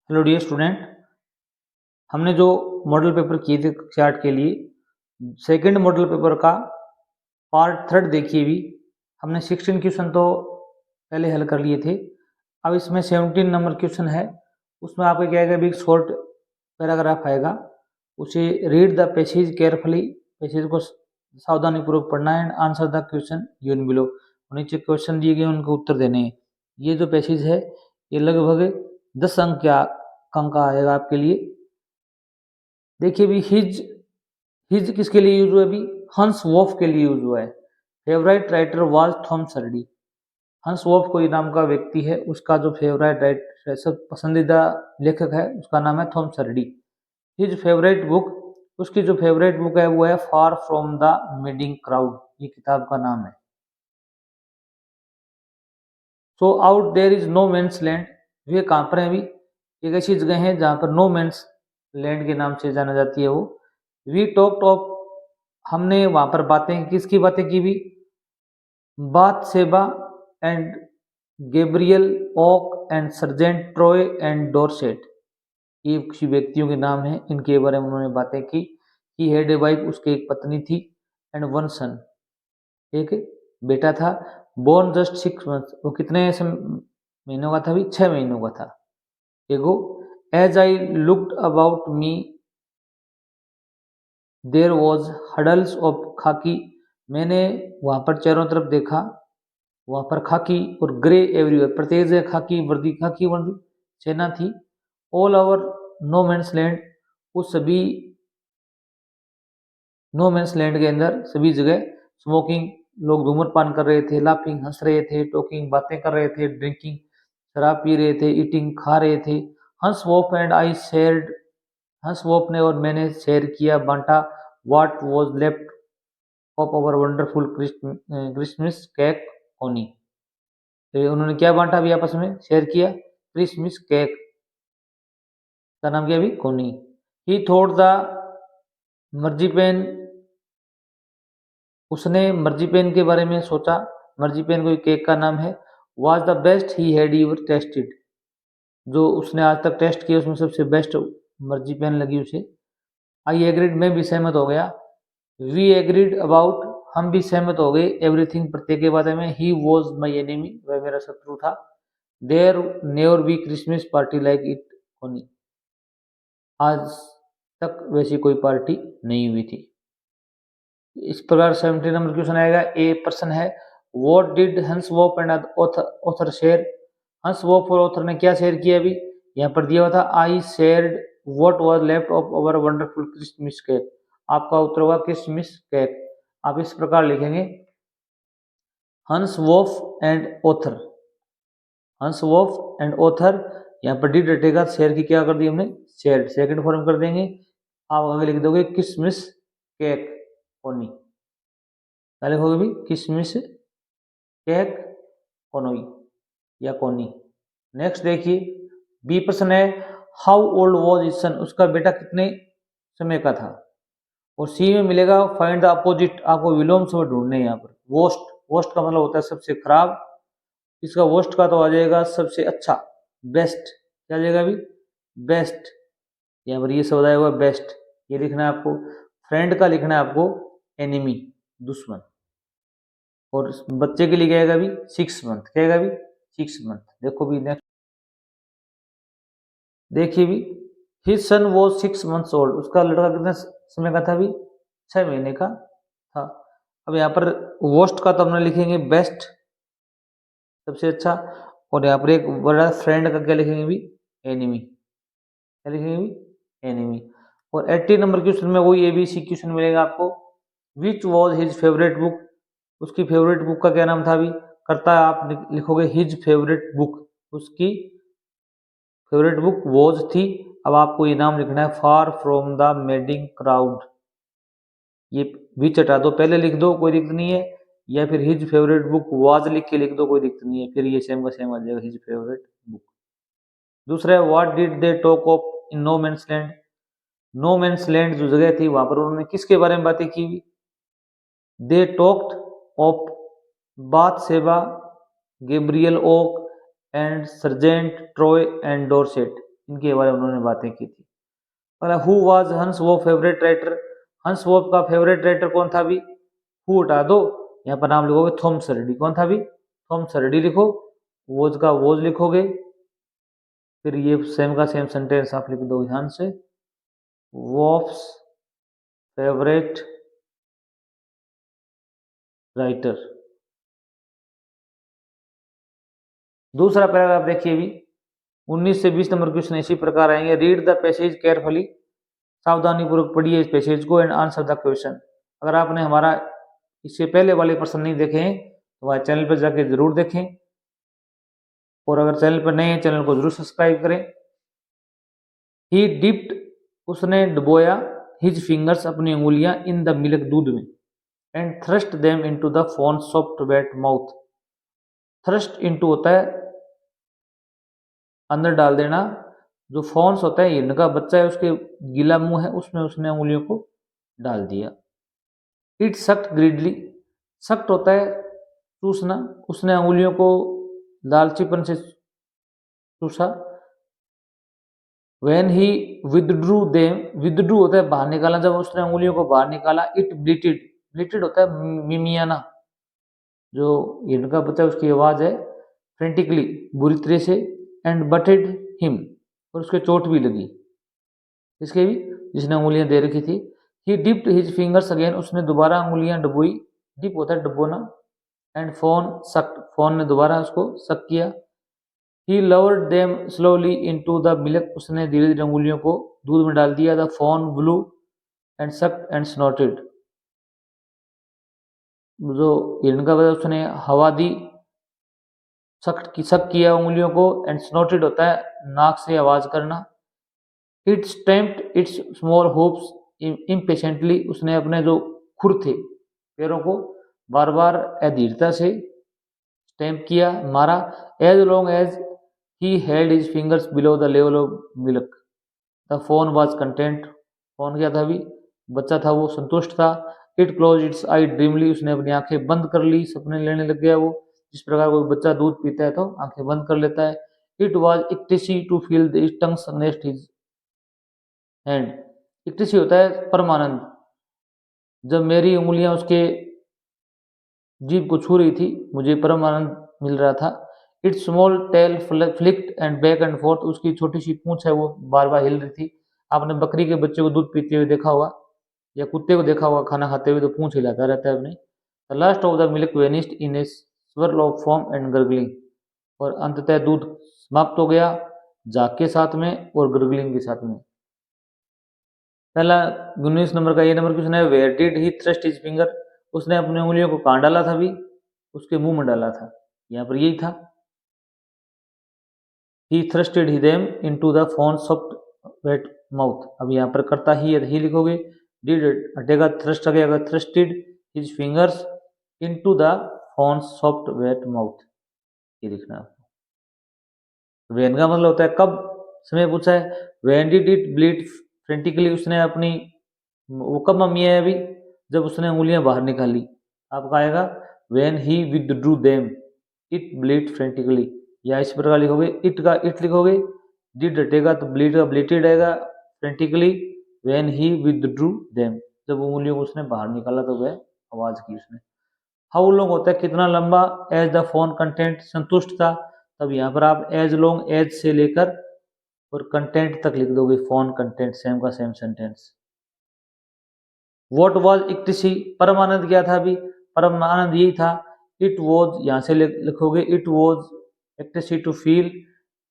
Hello dear student, हमने जो model paper किए थे चार्ट के लिए सेकंड मॉडल पेपर का पार्ट थर्ड देखिए। भी हमने 16 क्वेश्चन तो पहले हल कर लिए थे। अब इसमें 17 नंबर क्वेश्चन है। उसमें आपको क्या आएगा, भी शॉर्ट पैराग्राफ आएगा, उसे read the passage carefully, passage को सावधानी पूर्वक पढ़ना है and answer the question given below. नीचे क्वेश्चन दिए गए उनको उत्तर देने हैं। ये जो पैसेज है ये लगभग 10 अंक का आएगा आपके लिए। देखिए भी हिज किसके लिए यूज हुआ है, भी हंस वॉफ के लिए यूज हुआ है। Favourite writer was Thomas Hardy. हंस वॉफ कोई नाम का व्यक्ति है, उसका जो फेवरेट राइटर सब पसंदीदा लेखक है उसका नाम है Thomas Hardy. His favourite book, उसकी जो फेवरेट बुक है वो है far from the meeting crowd, ये किताब का नाम है। So out there is no man's land, वे कहाँ पर है, भी एक ऐसी जगह है जहाँ पर नो मेंस लैंड के नाम से जाना जाती है वो। वी टॉक टॉप, हमने वहां पर बातें, किसकी बातें की, भी बात Sheba and Gabriel Oak and Sergeant Troy and Dorset, ये किसी व्यक्तियों के नाम हैं, इनके बारे में उन्होंने बातें की। ही हैड ए वाइफ, उसकी एक पत्नी थी, एंड वन सन, एक बेटा था। बोर्न जस्ट 6 मंथ्स, वो कितने महीनों का था, भी 6 महीनों का था। Ago as I looked about me there was huddles of khaki, मैंने वहां पर चारों तरफ देखा, वहां पर खाकी और ग्रे एवरीवेयर, प्रत्येक जगह खाकी वर्दी सेना थी। All over no man's land, उस सभी नो मैंस लैंड के अंदर सभी जगह स्मोकिंग, लोग धूम्रपान कर रहे थे, लाफिंग हंस रहे थे, टॉकिंग बातें कर रहे थे, ड्रिंकिंग शराब पी रहे थे, ईटिंग खा रहे थे। हंस वॉफ एंड आई शेयर्ड, हंस वॉफ ने और मैंने शेयर किया, बांटा, what was left of our wonderful Christmas cake ओनी, तो उन्होंने क्या बांटा भी आपस में, शेयर किया, क्रिसमस केक का नाम क्या, भी कोनी। ही थॉट द मर्जीपेन, उसने मर्जीपेन के बारे में सोचा, मर्जीपेन कोई केक का नाम है। Was the best he had ever tested, जो उसने आज तक टेस्ट किया उसमें सबसे बेस्ट मर्जीपेन लगी उसे। आई एग्रीड, मैं भी सहमत हो गया। वी एग्रीड अबाउट, हम भी सहमत हो गए, एवरीथिंग, प्रत्येक के बारे में। ही वॉज माई एनिमी, वह मेरा शत्रु था। There never be Christmas party like it only, आज तक वैसी कोई पार्टी नहीं हुई थी। इस प्रकार 70 नंबर क्वेश्चन आएगा। ए प्रश्न है, व्हाट डिड हंस वॉफ एंड ऑथर शेयर, हंस वॉफ और ऑथर ने क्या शेयर किया, अभी यहाँ पर दिया हुआ था, I shared what was left of our wonderful Christmas cake, आपका उत्तर होगा क्रिसमस केक। आप इस प्रकार लिखेंगे, हंस वॉफ एंड ऑथर, हंस वॉफ एंड ऑथर, यहाँ पर डिड रटेगा, शेयर की क्या कर दी हमने, शेयर, सेकंड फॉर्म कर देंगे। आप आगे लिख दोगे क्रिसमस केक ओनी, पहले होगा भी किशमिश केक कोनोई या कोनी। नेक्स्ट देखिए, बी प्रश्न है, हाउ ओल्ड वॉज इज सन, उसका बेटा कितने समय का था। और सी में मिलेगा फाइंड द अपोजिट, आपको विलोम शब्द ढूंढने हैं यहाँ पर। वोस्ट, वोस्ट का मतलब होता है सबसे खराब, इसका वोस्ट का तो आ जाएगा सबसे अच्छा, बेस्ट, क्या आ जाएगा अभी, बेस्ट, यहाँ पर ये शब्द आएगा बेस्ट, ये लिखना है आपको। फ्रेंड का लिखना है आपको एनिमी, दुश्मन। और बच्चे के लिए क्या आएगा, भी 6 मंथ, क्या आएगा भी 6 मंथ। देखो भी नेक्स्ट देखिए, भी हिज सन वो 6 मंथ्स ओल्ड, उसका लड़का कितने समय का था, भी 6 महीने का था। अब यहाँ पर वर्स्ट का तो हमने लिखेंगे बेस्ट, सबसे अच्छा, और यहाँ पर एक बड़ा फ्रेंड का क्या लिखेंगे, भी एनिमी, क्या लिखेंगे, भी एनिमी। और 80 नंबर क्वेश्चन में वही ABC क्वेश्चन मिलेगा आपको, which was his favourite book, उसकी फेवरेट बुक का क्या नाम था, भी करता है आप लिखोगे हिज फेवरेट बुक, उसकी फेवरेट बुक वॉज थी। अब आपको ये नाम लिखना है, far from the madding crowd, ये विच हटा दो, पहले लिख दो कोई दिक्कत नहीं है, या फिर हिज फेवरेट बुक वाज लिख के लिख दो, कोई दिक्कत नहीं है, फिर ये सेम का सेम आ जाएगा, हिज फेवरेट बुक। दूसरा है, what did they talk of in no man's land, no man's land जो जगह थी वहां पर उन्होंने किसके बारे में बातें की, they talked of Bathsheba, Gabriel Oak and Sergeant Troy and Dorset, इनके बारे में उन्होंने बातें की थी। अगला, हु वाज हंस वो फेवरेट राइटर, हंस वो का फेवरेट राइटर कौन था भी, हु हटा दो, यहाँ पर नाम लिखोगे थॉमस रेडी, कौन था भी, थॉमस रेडी लिखो, वोज का वोज लिखोगे, फिर ये सेम का सेम सेंटेंस आप लिख दो ध्यान से, वॉफ्स फेवरेट राइटर। दूसरा पैराग्राफ देखिए भी, 19 से 20 नंबर क्वेश्चन इसी प्रकार आएंगे। रीड द पैसेज केयरफुली, सावधानी पूर्वक पढ़िए इस पैसेज को एंड आंसर द क्वेश्चन। अगर आपने हमारा इससे पहले वाले प्रश्न नहीं देखे हैं तो हमारे चैनल पर जाके जरूर देखें, और अगर चैनल पर नए हैं चैनल को जरूर सब्सक्राइब करें। ही डिप्ड, उसने डुबोया, हिज फिंगर्स, अपनी उंगलियां, इन द मिल्क, दूध में, and thrust them into the phone soft wet mouth. Thrust into होता है अंदर डाल देना, जो फोन्स होता है हिरन का बच्चा है उसके गीला मुंह है उसमें उसने उंगलियों को डाल दिया। इट सक्ट ग्रीडली, सक्ट होता है चूसना, उसने उंगलियों को लालचीपन से चूसा। When he withdrew them, withdrew होता है बाहर निकालना, जब उसने उंगलियों को बाहर निकाला। It bleated, bleated होता है मिमियाना, जो हिरन का बच्चा उसकी आवाज है, frantically बुरी तरह से, and butted him, और उसके चोट भी लगी, इसके भी जिसने उंगलियां दे रखी थी। He dipped his fingers again, उसने दोबारा उंगलियां डुबोई, डिप होता है डुबोना, and phone sucked, फोन ने दोबारा उसको सक किया। He lowered them slowly into the milk, उसने धीरे धीरे उंगलियों को दूध में डाल दिया। The fawn blew and sucked and snorted, जो हिरण का बच्चा उसने हवा दी, सक किया उंगलियों को, एंड स्नोटेड होता है नाक से आवाज करना। It stamped its small hoofs impatiently, उसने अपने जो खुर थे पैरों को बार बार अधीरता से स्टैम्प किया, मारा। As long as he held his fingers below the level of milk, the fawn was content, fawn क्या था भी, बच्चा था वो संतुष्ट था। It closed its eye dreamily, उसने अपनी आंखें बंद कर ली, सपने लेने लग गया वो, जिस प्रकार कोई बच्चा दूध पीता है तो आंखें बंद कर लेता है। It was ecstasy to feel the tongues against his hand, ecstasy होता है परमानंद, जब मेरी उंगलियां उसके जीभ को छू रही थी मुझे परम आनंद मिल रहा था। It's small tell flicked and back and fourth, उसकी छोटी सी पूंछ है वो बार बार हिल रही थी। आपने बकरी के बच्चे को दूध पीते हुए देखा होगा या कुत्ते को देखा होगा खाना खाते हुए, तो पूंछ हिलाता रहता है अपने। The last of the milk vanished in A swirl of form and gargling, और अंततः दूध समाप्त हो गया जाग के साथ में और गर्गलिंग के साथ में। पहला 19 नंबर का ये नंबर क्वेश्चन है, where did he thrust his finger, उसने अपनी उंगलियों को कहाँ डाला था भी, उसके मुंह में डाला था, यहाँ पर यही था। He thrusted he them into the phone soft wet mouth, अब यहाँ पर करता ही लिखोगे, डिड हटेगा, थ्रस्ट हटेगा, thrusted his fingers into the phone soft wet mouth, ये लिखना है। वेन का मतलब होता है कब, समय पूछा है। When did it bleed frantically, उसने अपनी वो कब मम्मी है अभी, जब उसने उंगलियां बाहर निकाली। आपका आएगा when he withdrew them it bleed frantically, या इस प्रकार लिखोगे, इट का इट लिखोगे, डिड हटेगा तो ब्लीड का ब्लीटेड आएगा, frantically when he withdrew them, जब उंगलियों को उसने बाहर निकाला तो वह आवाज की उसने। हाउ लॉन्ग होता है कितना लंबा, एज द फोन कंटेंट, संतुष्ट था, तब यहाँ पर आप एज लॉन्ग एज से लेकर और कंटेंट तक लिख दोगे, फोन कंटेंट सेम का सेम सेंटेंस। वॉट वॉज इक्तिशी, परमानंद क्या था अभी, परमानंद यही था। इट वॉज यहाँ से लिखोगे, इट वॉज इक्तिशी to feel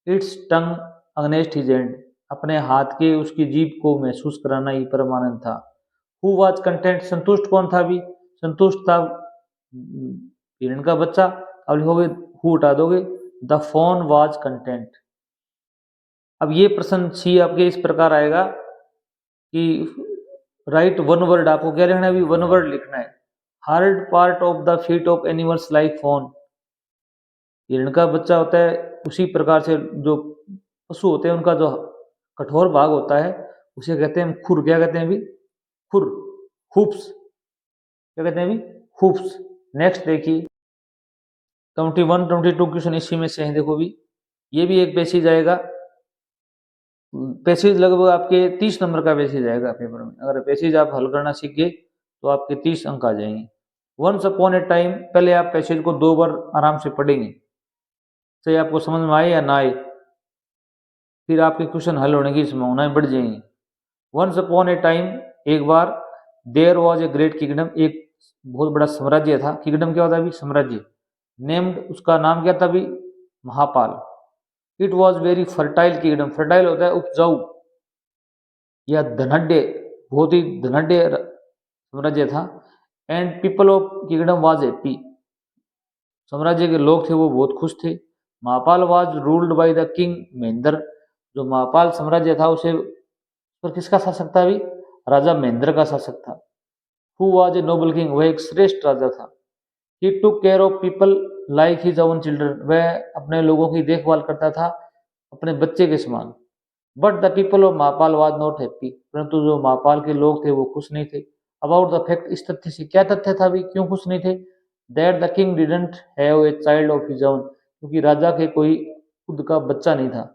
its tongue against his hand, अपने हाथ के उसकी जीभ को महसूस कराना ही परमानंद था। हु वॉज कंटेंट, संतुष्ट कौन था अभी, संतुष्ट था हिरण का बच्चा, अब लिखोगे हु हटा दोगे, द फोन वॉज कंटेंट। अब ये प्रश्न सी आपके इस प्रकार आएगा कि राइट वन वर्ड, आपको क्या लिखना है अभी, वन वर्ड लिखना है। Hard part of the feet of animals like phone, हिरण का बच्चा होता है उसी प्रकार से जो पशु होते हैं उनका जो कठोर भाग होता है उसे कहते हैं खुर, क्या कहते हैं अभी, खुर, हुप्स, क्या कहते हैं अभी, हुप्स। नेक्स्ट देखिए 21 22 क्वेश्चन इसी में से है, देखो भी ये भी एक पैसेज आएगा। पैसेज लगभग आपके 30 नंबर का पैसेज आएगा पेपर में। अगर पैसेज आप हल करना सीख गए तो आपके 30 अंक आ जाएंगे। वंस अपॉन ए टाइम, पहले आप पैसेज को 2 बार आराम से पढ़ेंगे, चाहे आपको समझ में आए या ना आए, फिर आपके क्वेश्चन हल होने की संभावनाएं बढ़ जाएंगी। वंस अपॉन ए टाइम, एक बार, there was a great kingdom, एक बहुत बड़ा साम्राज्य था। किंगडम क्या होता है अभी? साम्राज्य। नेम्ड, उसका नाम क्या था अभी? Mahapal. It was very fertile kingdom, fertile होता है उपजाऊ या धनाढ्य, बहुत ही धनाढ्य साम्राज्य था। And people of kingdom was happy, साम्राज्य के लोग थे वो बहुत खुश थे। Mahapal was ruled by the king Mahendra, जो महापाल साम्राज्य था उसे पर किसका शासक था अभी? राजा महेंद्र का शासक था। Who was a noble king, वह एक श्रेष्ठ राजा था। He took care of people like his own children, वह अपने लोगों की देखभाल करता था अपने बच्चे के समान। But the people of Mahapal was not happy, परंतु जो महापाल के लोग थे वो खुश नहीं थे। अबाउट द फैक्ट, इस तथ्य से, क्या तथ्य था अभी, क्यों खुश नहीं थे? That the king didn't have a child of his own, क्योंकि राजा के कोई खुद का बच्चा नहीं था।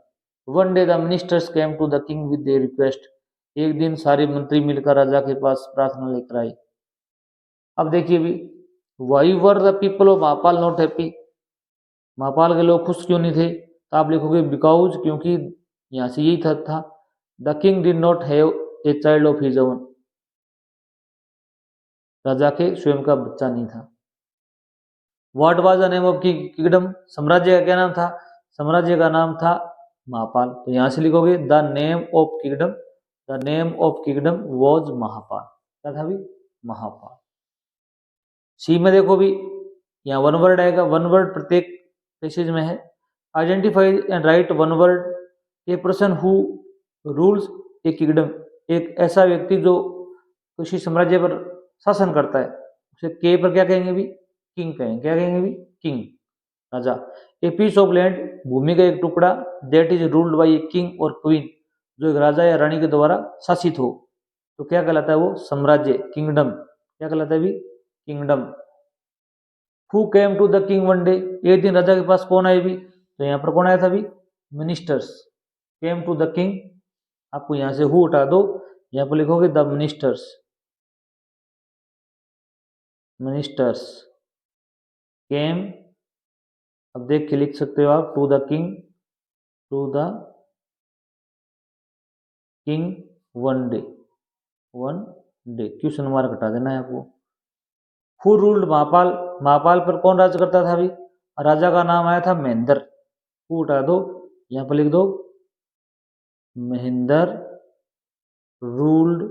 One day the ministers came to the king with their request, एक दिन सारे मंत्री मिलकर राजा के पास प्रार्थना लेकर आए। अब देखिए अभी, why were the people of Mahapal not happy, Mahapal के लोग खुश क्यों नहीं थे? तो आप लिखोगे बिकॉज, क्योंकि यहाँ से यही था the king did not have a child of his own, राजा के स्वयं का बच्चा नहीं था। What was the name of kingdom, साम्राज्य का क्या नाम था? साम्राज्य का नाम था महापाल। तो यहाँ से लिखोगे the name of kingdom, the name of kingdom was Mahapal. क्या था अभी? महापाल। सी में देखो भी, यहाँ वन वर्ड आएगा, वन वर्ड प्रत्येक पैसेज में है। Identify and write one word a person who rules a kingdom, एक ऐसा व्यक्ति जो किसी साम्राज्य पर शासन करता है, उसे के पर क्या कहेंगे भी? किंग कहेंगे। क्या कहेंगे भी? किंग, राजा। ए पीस ऑफ लैंड, भूमि का एक टुकड़ा, that is ruled by a king और क्वीन, जो एक राजा या रानी के द्वारा शासित हो, तो क्या कहलाता है वो? साम्राज्य, किंगडम। क्या कहलाता है भी? Kingdom. Who came to the king one day, एक दिन राजा के पास कौन आए भी? तो यहाँ पर कौन आया था भी? Ministers. Came to the king, आपको यहाँ से हु उठा दो, यहाँ पर लिखोगे द मिनिस्टर्स, मिनिस्टर्स केम, अब देख के लिख सकते हो आप, to the king, to the king one day, one day, question mark हटा देना है आपको। हु रूल्ड महापाल, महापाल पर कौन राज करता था अभी? राजा का नाम आया था महेंद्र, हु उठा दो, यहाँ पर लिख दो महेंद्र रूल्ड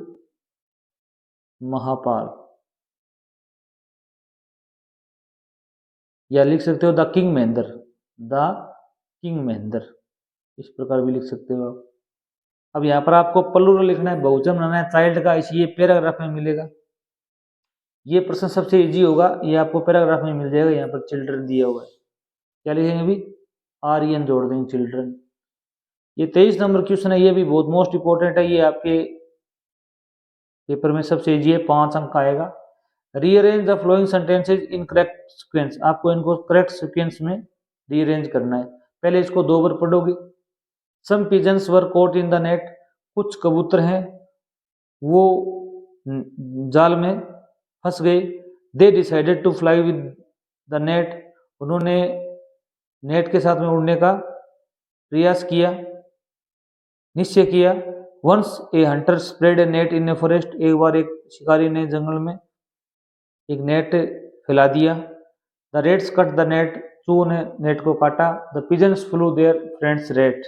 महापाल, या लिख सकते हो the king Mahendra, the king Mahendra, इस प्रकार भी लिख सकते हो आप। अब यहाँ पर आपको प्लूरल लिखना है, बहुवचन बनाना है चाइल्ड का, इसी पैराग्राफ में मिलेगा। ये प्रश्न सबसे इजी होगा, ये आपको पैराग्राफ में मिल जाएगा। यहाँ पर चिल्ड्रन दिया हुआ है, क्या लिखेंगे अभी? आर्यन जोड़ देंगे, चिल्ड्रन। ये 23 नंबर क्वेश्चन है, ये भी बहुत मोस्ट इंपोर्टेंट है, ये आपके पेपर में सबसे इजी है, 5 अंक आएगा। Rearrange the flowing sentences in correct sequence, आपको इनको करेक्ट सीक्वेंस में रीअरेंज करना है। पहले इसको 2 बार पढ़ोगे। Some pigeons were caught in the net, कुछ कबूतर हैं वो जाल में फंस गए। They decided to fly with the net, उन्होंने नेट के साथ में उड़ने का प्रयास किया, निश्चय किया। Once a hunter spread a net in a forest, एक बार एक शिकारी ने जंगल में एक नेट फैला दिया। The rats cut the net, चूहों ने नेट को काटा। The pigeons flew their friends rat,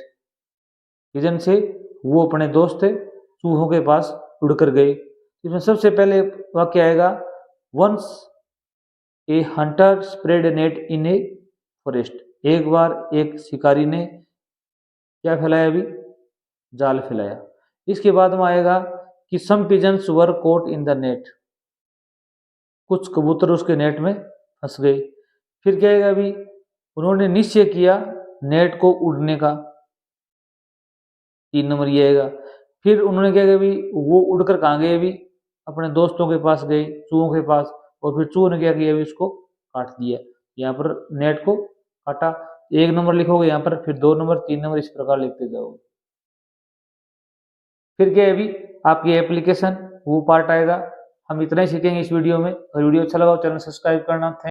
pigeon से वो अपने दोस्त चूहों के पास उड़कर गए। इसमें सबसे पहले वाक्य आएगा once a hunter spread a net in a forest, एक बार एक शिकारी ने क्या फैलाया अभी? जाल फैलाया। इसके बाद में आएगा कि some pigeons were caught in the net, कुछ कबूतर उसके नेट में फंस गए। फिर क्या आएगा अभी? उन्होंने निश्चय किया नेट को उड़ने का, 3 नंबर ये आएगा। फिर उन्होंने क्या किया अभी? वो उड़कर कहाँ गए अभी? अपने दोस्तों के पास गए, चूहों के पास, और फिर चूहों ने क्या किया अभी? उसको काट दिया, यहाँ पर नेट को काटा। 1 नंबर लिखोगे यहाँ पर, फिर 2 नंबर, 3 नंबर, इस प्रकार लिखते जाओगे। फिर क्या है, अभी आपकी एप्लीकेशन वो पार्ट आएगा। हम इतना ही सीखेंगे इस वीडियो में, और वीडियो अच्छा लगा तो चैनल सब्सक्राइब करना।